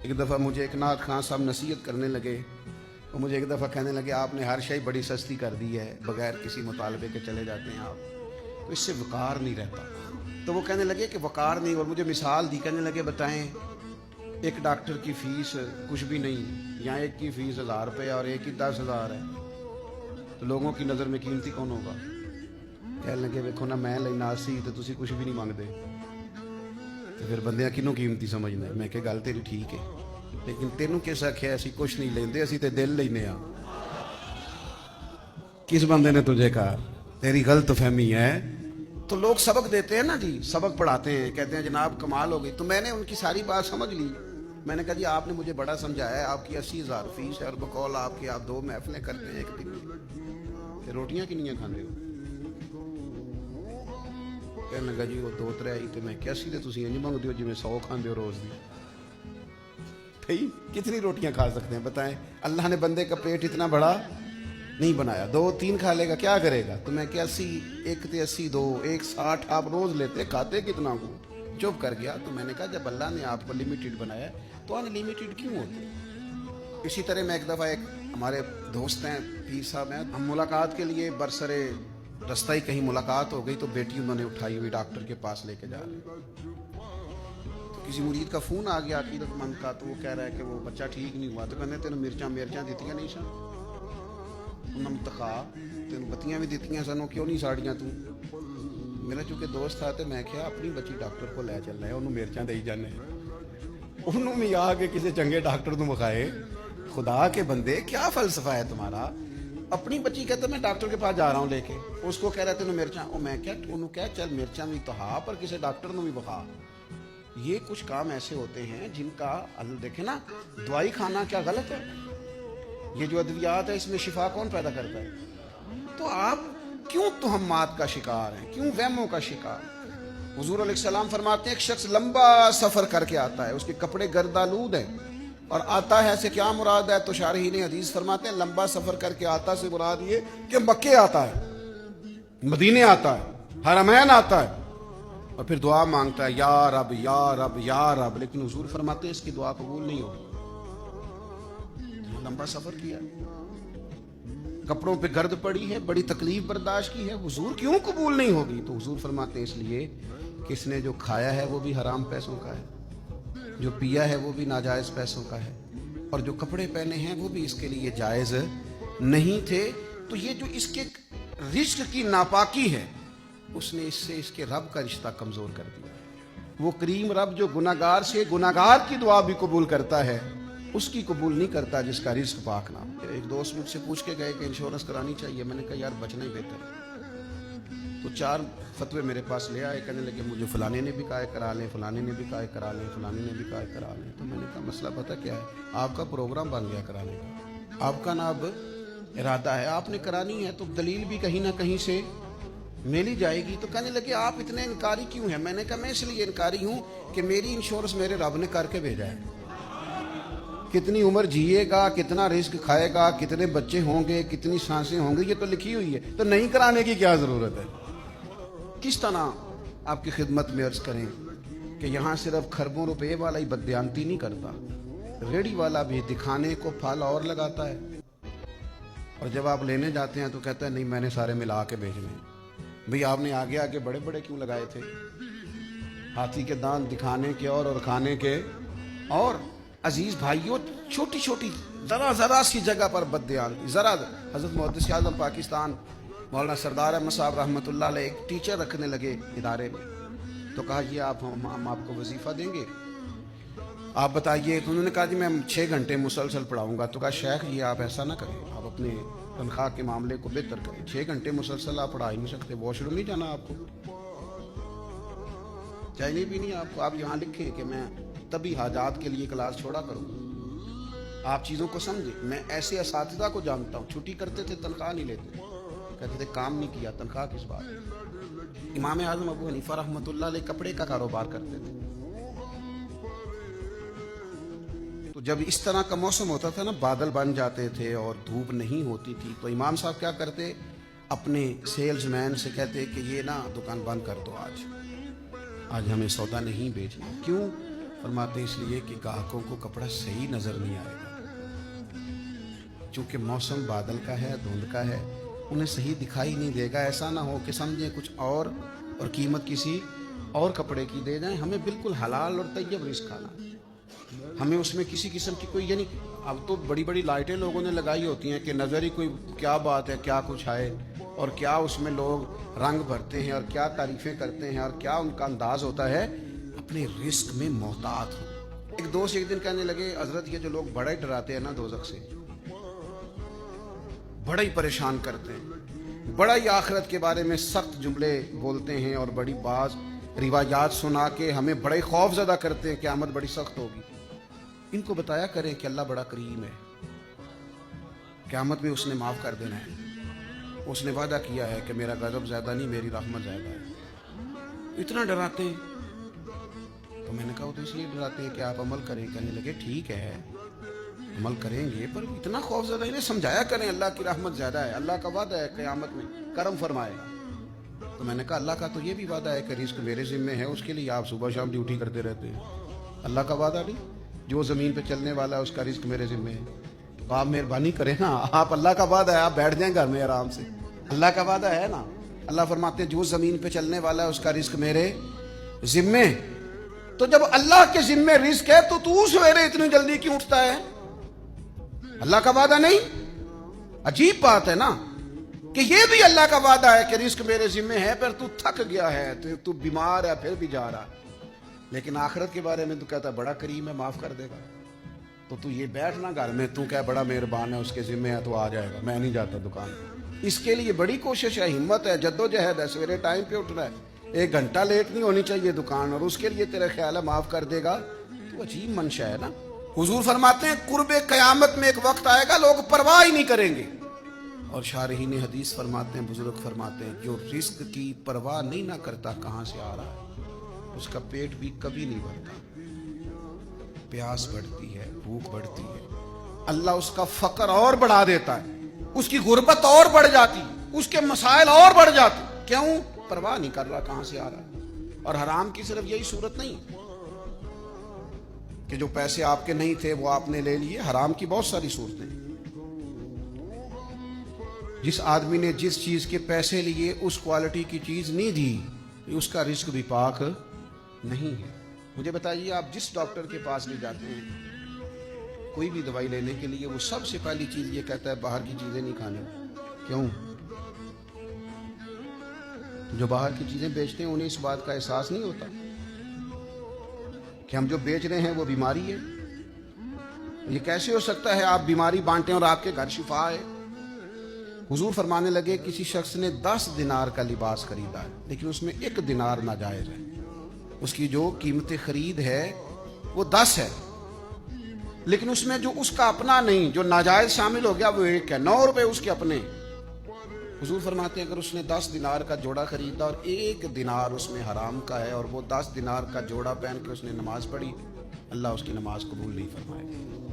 ایک دفعہ مجھے ایک نعت خان صاحب نصیحت کرنے لگے، اور مجھے ایک دفعہ کہنے لگے آپ نے ہر شے بڑی سستی کر دی ہے، بغیر کسی مطالبے کے چلے جاتے ہیں آپ، تو اس سے وقار نہیں رہتا۔ تو وہ کہنے لگے کہ وقار نہیں، اور مجھے مثال دی، کہنے لگے بتائیں ایک ڈاکٹر کی فیس کچھ بھی نہیں، یہاں ایک کی فیس 1000 روپے اور ایک کی 10,000 ہے، تو لوگوں کی نظر میں قیمتی کون ہوگا؟ کہنے لگے ویکھو نا میں لینا 80 تو تسی کچھ بھی نہیں مانگتے، تو پھر بندیاں کنوں قیمتی سمجھنا؟ میں کہ گل تیری ٹھیک ہے، لیکن تینوں کس آخیا اسی کچھ نہیں لیندے، اسی تے دل لینے ہاں۔ کس بندے نے تجھے کہا؟ تیری غلط فہمی ہے۔ تو لوگ سبق دیتے ہیں نا جی، سبق پڑھاتے ہیں، کہتے ہیں جناب کمال ہو گئی، تو میں نے ان کی ساری بات سمجھ لی۔ میں نے کہا جی آپ نے مجھے بڑا سمجھایا ہے، آپ کی 80,000 فیس ہے اور بقول آپ کی آپ 2 محفلیں کرتے ہیں ایک دن میں، روٹیاں کنیاں کھاندے ہو؟ کہنے لگا جی وہ 2-3 آئی، تو میں 81 تے تسی انج منگدے ہو جی میں 100 کھاندے ہو روز دی۔ بھائی کتنی روٹیاں کھا سکتے ہیں بتائیں؟ اللہ نے بندے کا پیٹ اتنا بڑا نہیں بنایا، 2-3 کھا لے گا کیا کرے گا؟ تو میں کہ 80 ایک تے 80 2 160 آپ روز لیتے، کھاتے کتنا کو؟ چپ کر گیا۔ تو میں نے کہا جب اللہ نے آپ کو لمیٹڈ بنایا تو ان لمیٹڈ کیوں ہوتے؟ اسی طرح میں ایک دفعہ، ایک ہمارے دوست ہیں پیر صاحب ہیں، ہم ملاقات کے لیے برسرے رستہ ہی کہیں ملاقات ہو گئی، تو بیٹی انہوں نے اٹھائی ہوئی ڈاکٹر کے پاس لے کے جا رہے، تو کسی مرید کا فون آ گیا عقیدت مند کا، تو وہ کہہ رہا ہے کہ وہ بچہ ٹھیک نہیں ہوا، تو کہنے تینوں مرچاں دیتی نہیں سن، انہوں نے تخا تینوں بتیاں بھی دیتی سن، کیوں نہیں ساڑیاں تو؟ میرا چونکہ دوست تھا تو میں کہا اپنی بچی ڈاکٹر کو لے چلنا ہے، انہوں مرچاں دے جانے، انہوں بھی آ کے کسی چنگے ڈاکٹر تو مکھائے۔ خدا کے بندے کیا فلسفہ ہے تمہارا؟ اپنی بچی کہتا میں ڈاکٹر کے پاس جا رہا ہوں لے کے، اس کو کہہ رہا تینوں مرچاں، اور میں کیا انہوں کہا چل مرچاں بھی تو ہا پر کسی ڈاکٹر نے بھی بخا۔ یہ کچھ کام ایسے ہوتے ہیں جن کا اللہ دیکھیں نا، دوائی کھانا کیا غلط ہے؟ یہ جو ادویات ہے اس میں شفا کون پیدا کرتا ہے؟ تو آپ کیوں تہمات کا شکار ہیں، کیوں وہموں کا شکار؟ حضور علیہ السلام فرماتے ہیں ایک شخص لمبا سفر کر کے آتا ہے، اس کے کپڑے گردآلود ہیں، اور آتا ہے سے کیا مراد ہے؟ تو شارحین حدیث فرماتے ہیں لمبا سفر کر کے آتا سے مراد یہ کہ مکے آتا ہے، مدینے آتا ہے، حرمین آتا ہے، اور پھر دعا مانگتا ہے یا رب یا رب یا رب، لیکن حضور فرماتے ہیں اس کی دعا قبول نہیں ہوگی۔ لمبا سفر کیا، کپڑوں پہ گرد پڑی ہے، بڑی تکلیف برداشت کی ہے، حضور کیوں قبول نہیں ہوگی؟ تو حضور فرماتے ہیں اس لیے کہ اس نے جو کھایا ہے وہ بھی حرام پیسوں کا ہے، جو پیا ہے وہ بھی ناجائز پیسوں کا ہے، اور جو کپڑے پہنے ہیں وہ بھی اس کے لیے جائز نہیں تھے۔ تو یہ جو اس کے رزق کی ناپاکی ہے، اس نے اس سے اس کے رب کا رشتہ کمزور کر دیا۔ وہ کریم رب جو گناہگار سے گناہگار کی دعا بھی قبول کرتا ہے، اس کی قبول نہیں کرتا جس کا رزق پاک نہ ہو۔ ایک دوست مجھ سے پوچھ کے گئے کہ انشورنس کرانی چاہیے، میں نے کہا یار بچنا ہی بہتر ہے۔ تو 4 فتوے میرے پاس لے آئے، کہنے لگے مجھے فلانے نے بھی کہا ہے کرا لیں، فلانے نے بھی کہا ہے کرا لیں، فلانے نے بھی کہا ہے کرا لیں۔ تو میں نے کہا مسئلہ پتہ کیا ہے؟ آپ کا پروگرام بن گیا کرانے کا، آپ کا نا اب ارادہ ہے، آپ نے کرانی ہے، تو دلیل بھی کہیں نہ کہیں سے مل ہی جائے گی۔ تو کہنے لگے آپ اتنے انکاری کیوں ہیں؟ میں نے کہا میں اس لیے انکاری ہوں کہ میری انشورنس میرے رب نے کر کے بھیجا ہے، کتنی عمر جیے گا، کتنا رزق کھائے گا، کتنے بچے ہوں گے، کتنی سانسیں ہوں گی، یہ تو لکھی ہوئی ہے، تو نہیں کرانے کی کیا ضرورت ہے؟ کس طرح آپ کی خدمت میں عرض کریں کہ یہاں صرف کھربوں روپے والا ہی بددیانتی نہیں کرتا، ریڑھی والا بھی دکھانے کو پھل اور لگاتا ہے، اور جب آپ لینے جاتے ہیں تو کہتا ہے نہیں میں نے سارے ملا کے بھیجنے ہیں۔ بھئی آپ نے آگے آگے بڑے بڑے کیوں لگائے تھے؟ ہاتھی کے دانت دکھانے کے اور کھانے کے اور۔ عزیز بھائیوں، چھوٹی چھوٹی ذرا سی جگہ پر بددیانتی، حضرت محدث اعظم پاکستان مولانا سردار احمد صاحب رحمۃ اللہ علیہ ایک ٹیچر رکھنے لگے ادارے میں، تو کہا یہ ہم آپ کو وظیفہ دیں گے، آپ بتائیے۔ تو انہوں نے کہا جی میں 6 گھنٹے مسلسل پڑھاؤں گا۔ تو کہا شیخ یہ آپ ایسا نہ کریں، آپ اپنے تنخواہ کے معاملے کو بہتر کریں، 6 گھنٹے مسلسل آپ پڑھا ہی نہیں سکتے، واش روم نہیں جانا آپ کو، چاہیے بھی نہیں آپ کو، آپ یہاں لکھیں کہ میں تبھی حاجات کے لیے کلاس چھوڑا کروں۔ آپ چیزوں کو سمجھیں، میں ایسے اساتذہ کو جانتا ہوں چھٹی کرتے تھے تنخواہ نہیں لیتے، کہتے تھے کام نہیں کیا، تنخواہ کس بات؟ امام اعظم ابو حنیفہ رحمۃ اللہ علیہ کپڑے کا کاروبار کرتے تھے، تو جب اس طرح کا موسم ہوتا تھا نا، بادل بن جاتے تھے اور دھوپ نہیں ہوتی تھی، تو امام صاحب کیا کرتے، اپنے سیلز مین سے کہتے کہ یہ نا دکان بند کر دو، آج ہمیں سودا نہیں بیچنا۔ کیوں؟ فرماتے ہیں اس لیے کہ گاہکوں کو کپڑا صحیح نظر نہیں آئے گا، چونکہ موسم بادل کا ہے، دھند کا ہے، انہیں صحیح دکھائی نہیں دے گا. ایسا نہ ہو کہ سمجھیں کچھ اور قیمت کسی اور کپڑے کی دے جائیں. ہمیں بالکل حلال اور طیب رزق کھانا، ہمیں اس میں کسی قسم کی کوئی، یعنی اب تو بڑی بڑی لائٹیں لوگوں نے لگائی ہوتی ہیں کہ نظر ہی کوئی کیا بات ہے، کیا کچھ ہے، اور کیا اس میں لوگ رنگ بھرتے ہیں اور کیا تعریفیں کرتے ہیں اور کیا ان کا انداز ہوتا ہے. اپنے رزق میں محتاط ہو. ایک دوست ایک دن کہنے لگے حضرت یہ جو لوگ بڑا ہی ڈراتے ہیں نا دوزخ سے، بڑا ہی پریشان کرتے ہیں، بڑا ہی آخرت کے بارے میں سخت جملے بولتے ہیں اور بڑی بعض روایات سنا کے ہمیں بڑے خوف زدہ کرتے ہیں، قیامت بڑی سخت ہوگی. ان کو بتایا کریں کہ اللہ بڑا کریم ہے، قیامت میں اس نے معاف کر دینا ہے، اس نے وعدہ کیا ہے کہ میرا غضب زیادہ نہیں، میری رحمت زیادہ ہے. اتنا ڈراتے ہیں. تو میں نے کہا وہ تو اس لیے ڈراتے ہیں کہ آپ عمل کریں. کہنے لگے ٹھیک ہے عمل کریں گے، پر اتنا خوف زیادہ انہیں سمجھایا کریں اللہ کی رحمت زیادہ ہے، اللہ کا وعدہ ہے قیامت میں کرم فرمائے گا. تو میں نے کہا اللہ کا تو یہ بھی وعدہ ہے کہ رزق میرے ذمہ ہے، اس کے لیے آپ صبح شام ڈیوٹی کرتے رہتے ہیں. اللہ کا وعدہ نہیں، جو زمین پہ چلنے والا ہے اس کا رزق میرے ذمہ ہے. تو آپ مہربانی کریں نا، آپ اللہ کا وعدہ ہے، آپ بیٹھ جائیں گھر میں آرام سے، اللہ کا وعدہ ہے نا. اللہ فرماتے ہیں جو زمین پہ چلنے والا ہے اس کا رزق میرے ذمہ. تو جب اللہ کے ذمہ رزق ہے تو سویرے اتنی جلدی کیوں اٹھتا ہے؟ اللہ کا وعدہ نہیں؟ عجیب بات ہے نا کہ یہ بھی اللہ کا وعدہ ہے کہ رزق میرے ذمہ ہے، پر تو تھک گیا ہے، تو بیمار ہے پھر بھی جا رہا. لیکن آخرت کے بارے میں تو کہتا ہے بڑا کریم ہے، معاف کر دے گا. تو یہ بیٹھنا گھر میں، تو کہہ بڑا مہربان ہے، اس کے ذمہ ہے تو آ جائے گا، میں نہیں جاتا دکان. اس کے لیے بڑی کوشش ہے، ہمت ہے، جدوجہد ہے، سویرے ٹائم پہ اٹھنا ہے، 1 گھنٹہ لیٹ نہیں ہونی چاہیے دکان، اور اس کے لیے تیرا خیال ہے معاف کر دے گا. تو عجیب منشا ہے نا. حضور فرماتے ہیں قرب قیامت میں ایک وقت آئے گا لوگ پرواہ ہی نہیں کریں گے. اور شارحین حدیث فرماتے ہیں، بزرگ فرماتے ہیں جو رزق کی پرواہ نہیں نہ کرتا کہاں سے آ رہا ہے، اس کا پیٹ بھی کبھی نہیں بھرتا. پیاس بڑھتی ہے، بھوک بڑھتی ہے، اللہ اس کا فقر اور بڑھا دیتا ہے، اس کی غربت اور بڑھ جاتی، اس کے مسائل اور بڑھ جاتے. کیوں؟ پرواہ نہیں کر رہا کہاں سے آ رہا ہے. اور حرام کی صرف یہی صورت نہیں کہ جو پیسے آپ کے نہیں تھے وہ آپ نے لے لیے، حرام کی بہت ساری صورتیں. جس آدمی نے جس چیز کے پیسے لیے اس کوالٹی کی چیز نہیں دی، اس کا رزق بھی پاک نہیں ہے. مجھے بتائیے آپ جس ڈاکٹر کے پاس لے جاتے ہیں کوئی بھی دوائی لینے کے لیے، وہ سب سے پہلی چیز یہ کہتا ہے باہر کی چیزیں نہیں کھانی. کیوں؟ جو باہر کی چیزیں بیچتے ہیں انہیں اس بات کا احساس نہیں ہوتا کہ ہم جو بیچ رہے ہیں وہ بیماری ہے. یہ کیسے ہو سکتا ہے آپ بیماری بانٹیں اور آپ کے گھر شفا ہے؟ حضور فرمانے لگے کسی شخص نے 10 دینار کا لباس خریدا ہے، لیکن اس میں 1 دینار ناجائز ہے. اس کی جو قیمت خرید ہے وہ 10 ہے، لیکن اس میں جو اس کا اپنا نہیں، جو ناجائز شامل ہو گیا وہ 1 ہے. 9 روپے اس کے اپنے. حضور فرماتے ہیں اگر اس نے 10 دینار کا جوڑا خریدا اور 1 دینار اس میں حرام کا ہے، اور وہ 10 دینار کا جوڑا پہن کے اس نے نماز پڑھی، اللہ اس کی نماز قبول نہیں فرمائے گا.